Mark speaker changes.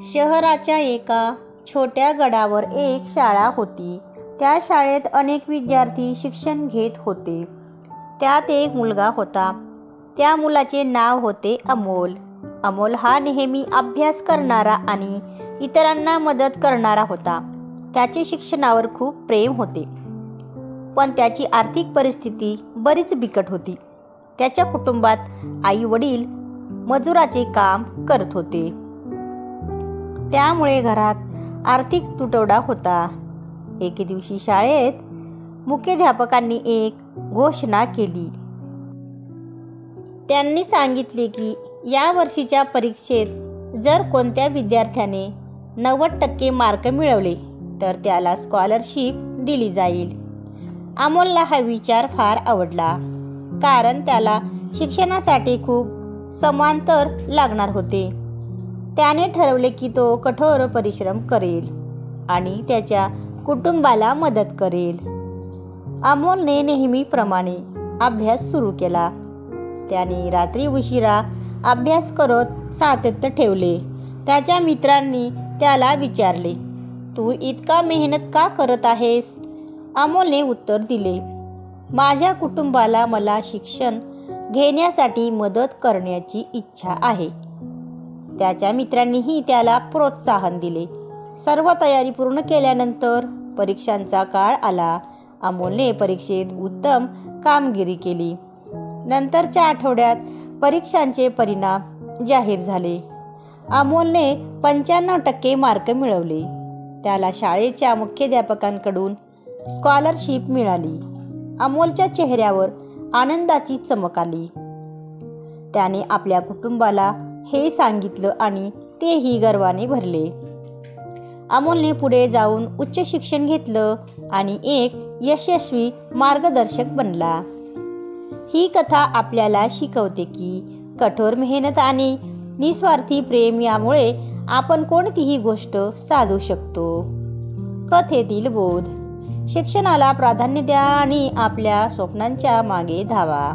Speaker 1: शहराच्या एका छोट्या गडावर एक शाळा होती. त्या शाळेत अनेक विद्यार्थी शिक्षण घेत होते. त्यात एक मुलगा होता. त्या मुलाचे नाव होते अमोल. अमोल हा नेहमी अभ्यास करणारा आणि इतरांना मदत करणारा होता. त्याचे शिक्षणावर खूप प्रेम होते, पण त्याची आर्थिक परिस्थिती बरीच बिकट होती. त्याच्या कुटुंबात आई वडील मजुराचे काम करत होते, त्यामुळे घरात आर्थिक तुटवडा होता. एके दिवशी शाळेत मुख्याध्यापकांनी एक घोषणा केली. त्यांनी सांगितले की या वर्षीच्या परीक्षेत जर कोणत्या विद्यार्थ्याने 90% मार्क मिळवले तर त्याला स्कॉलरशिप दिली जाईल. अमोलला हा विचार फार आवडला, कारण त्याला शिक्षणासाठी खूप समांतर लागणार होते. त्याने ठरवले की तो कठोर परिश्रम करेल आणि त्याच्या कुटुंबाला मदत करेल. अमोलने नेहमीप्रमाणे अभ्यास सुरू केला. त्याने रात्री उशिरा अभ्यास करत सातत्य ठेवले. त्याच्या मित्रांनी त्याला विचारले, तू इतका मेहनत का करत आहेस? अमोलने उत्तर दिले, माझ्या कुटुंबाला मला शिक्षण घेण्यासाठी मदत करण्याची इच्छा आहे. त्याच्या मित्रांनीही त्याला प्रोत्साहन दिले. सर्व तयारी पूर्ण केल्यानंतर परीक्षांचा काळ आला. अमोलने परीक्षेत उत्तम कामगिरी केली. नंतरच्या आठवड्यात परीक्षांचे परिणाम जाहीर झाले. अमोलने 95% मार्क मिळवले. त्याला शाळेच्या मुख्याध्यापकांकडून स्कॉलरशिप मिळाली. अमोलच्या चेहऱ्यावर आनंदाची चमक आली. त्याने आपल्या कुटुंबाला हे सांगितलं आणि तेही गर्वाने भरले. अमोलने पुढे जाऊन उच्च शिक्षण घेतलं आणि एक यशस्वी मार्गदर्शक बनला. ही कथा आपल्याला शिकवते की कठोर मेहनत आणि निस्वार्थी प्रेम यामुळे आपण कोणतीही गोष्ट साधू शकतो. कथेतील बोध: शिक्षणाला प्राधान्य द्या आणि आपल्या स्वप्नांच्या मागे धावा.